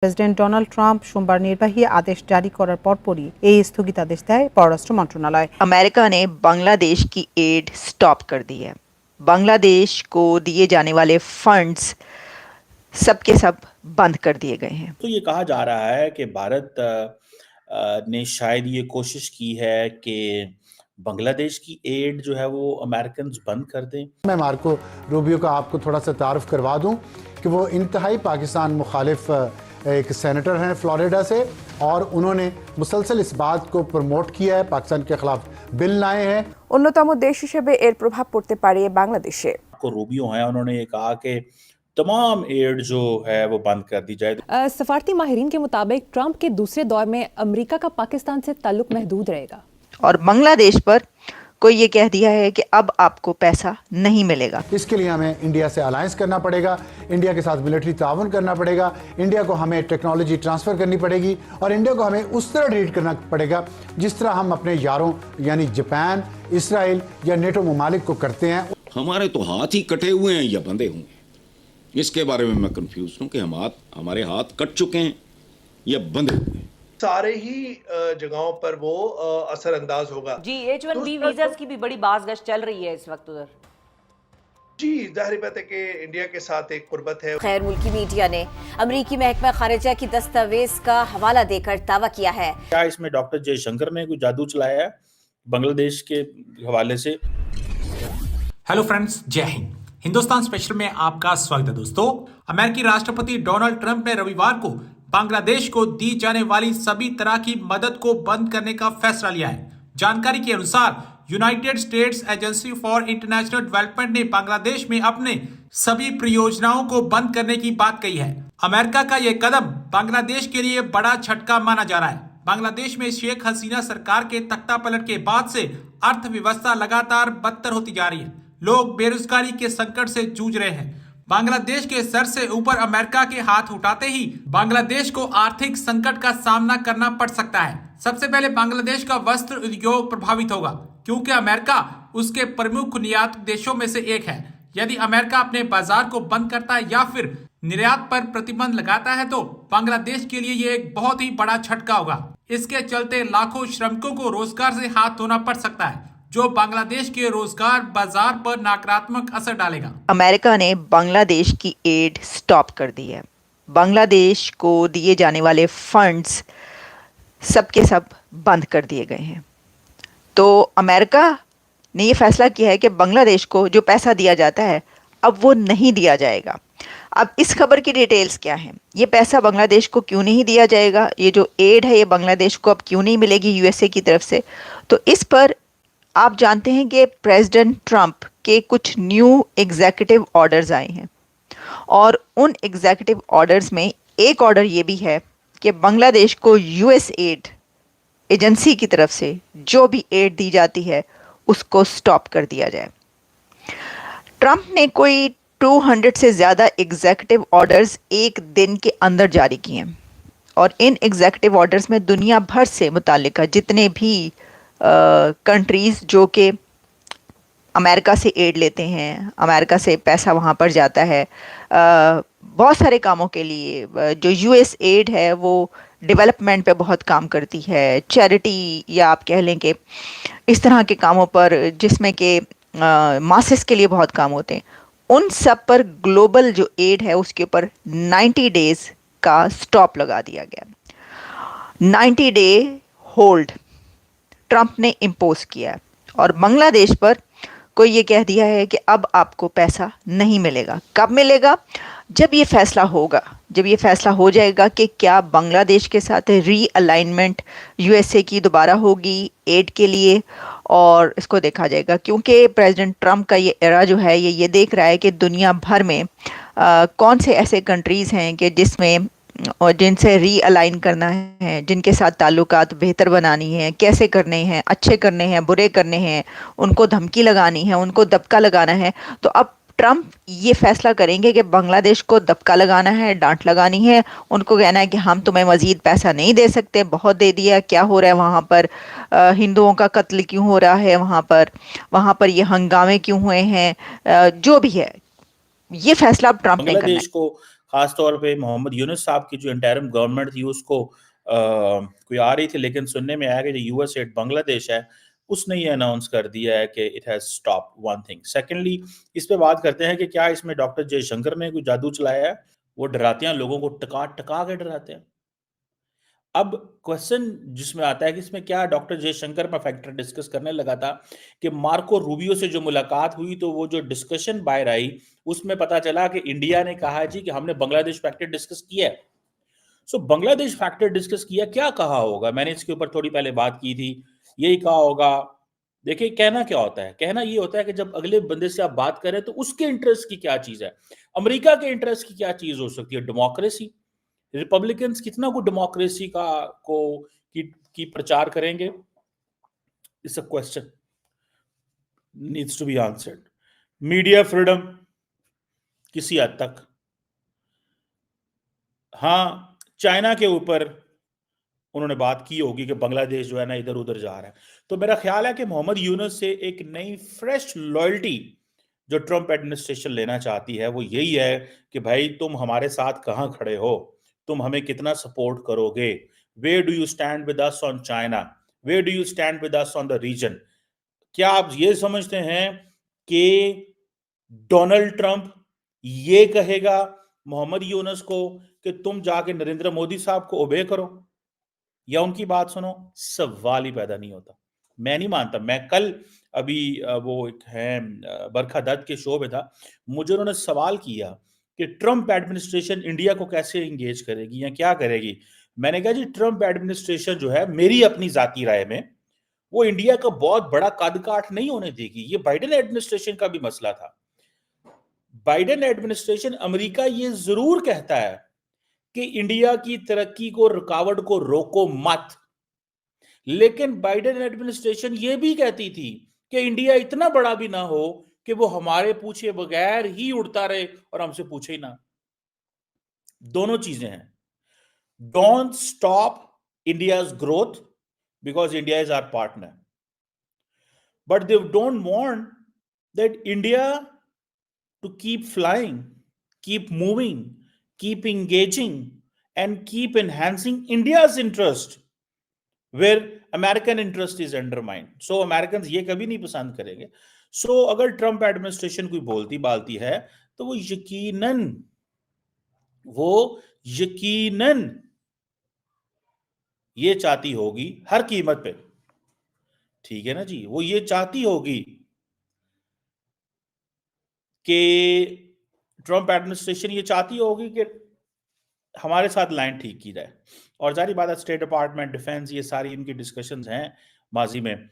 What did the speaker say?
President Donald Trump সোমবার নির্বাহী আদেশ জারি করার পরপরই এই স্থগিতাদেশ দেয় পররাষ্ট্র মন্ত্রণালয়। अमेरिका ने बांग्लादेश की एड स्टॉप कर दी है। बांग्लादेश को दिए जाने वाले फंड्स सब के सब बंद कर दिए गए हैं। तो ये कहा जा रहा है कि भारत ने शायद ये कोशिश की है कि बांग्लादेश की एड जो है वो अमेरिकन बंद कर दें। मैं मार्को रूबियो का आपको थोड़ा सा तारुफ करवा दूं कि वो इंतहाई पाकिस्तान मुखालिफ एक सेनेटर हैं फ्लोरिडा से, और उन्होंने मुसलसल इस बात को प्रमोट किया है, पाकिस्तान के खिलाफ बिल लाए हैं। অন্যতম দেশ হিসেবে এর প্রভাব পড়তে পারে বাংলাদেশে। रूबियो हैं, उन्होंने ये कहा कि तमाम एड जो है वो बंद कर दी जाए। सफारती माहिरीन के मुताबिक ट्रंप के दूसरे दौर में अमेरिका का पाकिस्तान से ताल्लुक महदूद रहेगा और बांग्लादेश पर कोई ये कह दिया है कि अब आपको पैसा नहीं मिलेगा। इसके लिए हमें इंडिया से अलायंस करना पड़ेगा, इंडिया के साथ मिलिट्री ताउन करना पड़ेगा, इंडिया को हमें टेक्नोलॉजी ट्रांसफ़र करनी पड़ेगी, और इंडिया को हमें उस तरह ट्रीट करना पड़ेगा जिस तरह हम अपने यारों यानी जापान, इसराइल या नेटो ममालिक को करते हैं। हमारे तो हाथ ही कटे हुए हैं या बंधे हुए हैं, इसके बारे में मैं कंफ्यूज हूँ कि हमारे हाथ कट चुके हैं या बंधे हुए हैं। सारे ही जगहों पर वो असर अंदाज होगा। जी H1B वीजास की भी बड़ी बाज़गश्त चल रही है इस वक्त उधर। जी जाहिर बात है कि इंडिया के साथ एक कुर्बत है। खैर मुल्की मीडिया ने अमरीकी महकमा खारिजा की दस्तावेज का हवाला देकर दावा किया है क्या इसमें डॉक्टर जयशंकर ने कोई जादू चलाया है बांग्लादेश के हवाले से? हेलो फ्रेंड्स, जय हिंद। हिंदुस्तान स्पेशल में आपका स्वागत है दोस्तों। अमेरिकी राष्ट्रपति डोनाल्ड ट्रंप ने रविवार को बांग्लादेश को दी जाने वाली सभी तरह की मदद को बंद करने का फैसला लिया है। जानकारी के अनुसार United states agency for international development ने बांग्लादेश में अपने सभी परियोजनाओं को बंद करने की बात कही है। अमेरिका का यह कदम बांग्लादेश के लिए बड़ा झटका माना जा रहा है। बांग्लादेश में शेख हसीना सरकार के तख्तापलट के बाद से अर्थव्यवस्था लगातार बदतर होती जा रही है। लोग बेरोजगारी के संकट से जूझ रहे हैं। बांग्लादेश के सर से ऊपर अमेरिका के हाथ उठाते ही बांग्लादेश को आर्थिक संकट का सामना करना पड़ सकता है। सबसे पहले बांग्लादेश का वस्त्र उद्योग प्रभावित होगा, क्योंकि अमेरिका उसके प्रमुख निर्यातक देशों में से एक है। यदि अमेरिका अपने बाजार को बंद करता है या फिर निर्यात पर प्रतिबंध लगाता है तो बांग्लादेश के लिए ये एक बहुत ही बड़ा झटका होगा। इसके चलते लाखों श्रमिकों को रोजगार से हाथ धोना पड़ सकता है, जो बांग्लादेश के रोजगार बाजार पर नकारात्मक असर डालेगा। अमेरिका ने बांग्लादेश की एड स्टॉप कर दी है। बांग्लादेश को दिए जाने वाले फंड्स सब के सब बंद कर दिए गए हैं। तो अमेरिका ने ये फैसला किया है कि बांग्लादेश को जो पैसा दिया जाता है अब वो नहीं दिया जाएगा। अब इस खबर की डिटेल्स क्या हैं? ये पैसा बांग्लादेश को क्यों नहीं दिया जाएगा? ये जो एड है ये बांग्लादेश को अब क्यों नहीं मिलेगी यूएसए की तरफ से? तो इस पर आप जानते हैं कि प्रेसिडेंट ट्रंप के कुछ न्यू एग्जीक्यूटिव ऑर्डर्स आए हैं, और उन एग्जीक्यूटिव ऑर्डर्स में एक ऑर्डर ये भी है कि बांग्लादेश को यूएस एड एजेंसी की तरफ से जो भी एड दी जाती है उसको स्टॉप कर दिया जाए। ट्रंप ने कोई 200 से ज़्यादा एग्जीक्यूटिव ऑर्डर्स एक दिन के अंदर जारी किए हैं, और इन एग्जीक्यूटिव ऑर्डर्स में दुनिया भर से मुताल्लिका जितने भी कंट्रीज़ जो कि अमेरिका से एड लेते हैं, अमेरिका से पैसा वहाँ पर जाता है बहुत सारे कामों के लिए। जो यूएस एड है वो डेवलपमेंट पे बहुत काम करती है, चैरिटी या आप कह लें कि इस तरह के कामों पर जिसमें कि मासेस के लिए बहुत काम होते हैं। उन सब पर ग्लोबल जो एड है उसके ऊपर 90 डेज़ का स्टॉप लगा दिया गया। 90 डे होल्ड ट्रंप ने इम्पोज किया है, और बांग्लादेश पर कोई ये कह दिया है कि अब आपको पैसा नहीं मिलेगा। कब मिलेगा? जब ये फैसला होगा, जब ये फैसला हो जाएगा कि क्या बांग्लादेश के साथ रीअलाइनमेंट यूएसए की दोबारा होगी एड के लिए, और इसको देखा जाएगा। क्योंकि प्रेसिडेंट ट्रंप का ये एरा जो है ये देख रहा है कि दुनिया भर में कौन से ऐसे कंट्रीज़ हैं कि जिसमें और जिनसे रीअलाइन करना है, जिनके साथ ताल्लुकात बेहतर बनानी है, कैसे करने हैं, अच्छे करने हैं, बुरे करने हैं, उनको धमकी लगानी है, उनको दबका लगाना है। तो अब ट्रंप ये फैसला करेंगे कि बांग्लादेश को दबका लगाना है, डांट लगानी है, उनको कहना है कि हम तुम्हें मज़ीद पैसा नहीं दे सकते, बहुत दे दिया, क्या हो रहा है वहाँ पर, हिंदुओं का कत्ल क्यों हो रहा है वहाँ पर ये हंगामे क्यों हुए हैं, जो भी है ये फैसला अब ट्रंप ने करना है। बांग्लादेश को खास तौर पे मोहम्मद यूनुस साहब की जो इंटरिम गवर्नमेंट थी उसको कोई आ रही थी, लेकिन सुनने में आया कि जो यूएस एड बांग्लादेश है उसने ये अनाउंस कर दिया है कि it has stop one thing. Secondly, इस पे बात करते हैं कि क्या इसमें डॉक्टर जयशंकर ने कोई जादू चलाया है। वो डराते हैं लोगों को, टका टका के डराते हैं। अब क्वेश्चन जिसमें आता है कि इसमें क्या डॉक्टर जयशंकर में फैक्टर डिस्कस करने लगा था कि मार्को रूबियो से जो मुलाकात हुई तो वो जो डिस्कशन बाहर आई उसमें पता चला कि इंडिया ने कहा जी कि हमने बांग्लादेश फैक्टर डिस्कस किया है। सो बांग्लादेश फैक्टर डिस्कस किया, क्या कहा होगा? मैंने इसके ऊपर थोड़ी पहले बात की थी, यही कहा होगा। देखिए, कहना क्या होता है? कहना ये होता है कि जब अगले बंदे से आप बात करें तो उसके इंटरेस्ट की क्या चीज है, अमेरिका के इंटरेस्ट की क्या चीज हो सकती है। डेमोक्रेसी, रिपब्लिकन्स कितना को डेमोक्रेसी का की प्रचार करेंगे? It's a question needs to be answered. Media freedom किसी हद तक, हाँ, चाइना के ऊपर उन्होंने बात की होगी कि बांग्लादेश जो है ना इधर उधर जा रहा है। तो मेरा ख्याल है कि मोहम्मद यूनुस से एक नई फ्रेश लॉयल्टी जो ट्रंप एडमिनिस्ट्रेशन लेना चाहती है वो यही है कि भाई तुम हमारे साथ कहां खड़े हो, तुम हमें कितना सपोर्ट करोगे, where do you stand with us on China, where do you stand with us on the region. क्या आप ये समझते हैं कि डोनाल्ड ट्रंप ये कहेगा मोहम्मद यूनुस को कि तुम जाके नरेंद्र मोदी साहब को ओबे करो या उनकी बात सुनो? सवाल ही पैदा नहीं होता। मैं नहीं मानता। मैं कल अभी वो एक है बरखा दत्त के शो में था, मुझे उन्होंने सवाल किया कि ट्रंप एडमिनिस्ट्रेशन इंडिया को कैसे एंगेज करेगी या क्या करेगी। मैंने कहा जी ट्रंप एडमिनिस्ट्रेशन जो है मेरी अपनी जाती राय में वो इंडिया का बहुत बड़ा कद काठ नहीं होने देगी। ये बाइडेन एडमिनिस्ट्रेशन का भी मसला था। बाइडेन एडमिनिस्ट्रेशन, अमेरिका ये जरूर कहता है कि इंडिया की तरक्की को, रुकावट को रोको मत, लेकिन बाइडेन एडमिनिस्ट्रेशन ये भी कहती थी कि इंडिया इतना बड़ा भी ना हो कि वो हमारे पूछे बगैर ही उड़ता रहे और हमसे पूछे ही ना। दोनों चीजें हैं। Don't stop India's growth because India is our partner, but they don't want that India to keep flying, keep moving, keep engaging, and keep enhancing India's interest where American interest is undermined. So Americans ये कभी नहीं पसंद करेंगे। So अगर Trump administration कोई बोलती बालती है तो वो यकीनन ये चाहती होगी हर कीमत पे, ठीक है ना जी, वो ये चाहती होगी कि ट्रंप एडमिनिस्ट्रेशन ये चाहती होगी कि हमारे साथ लाइन ठीक की जाए। और जारी बात है, स्टेट डिपार्टमेंट, डिफेंस, ये सारी इनकी डिस्कशंस हैं माजी में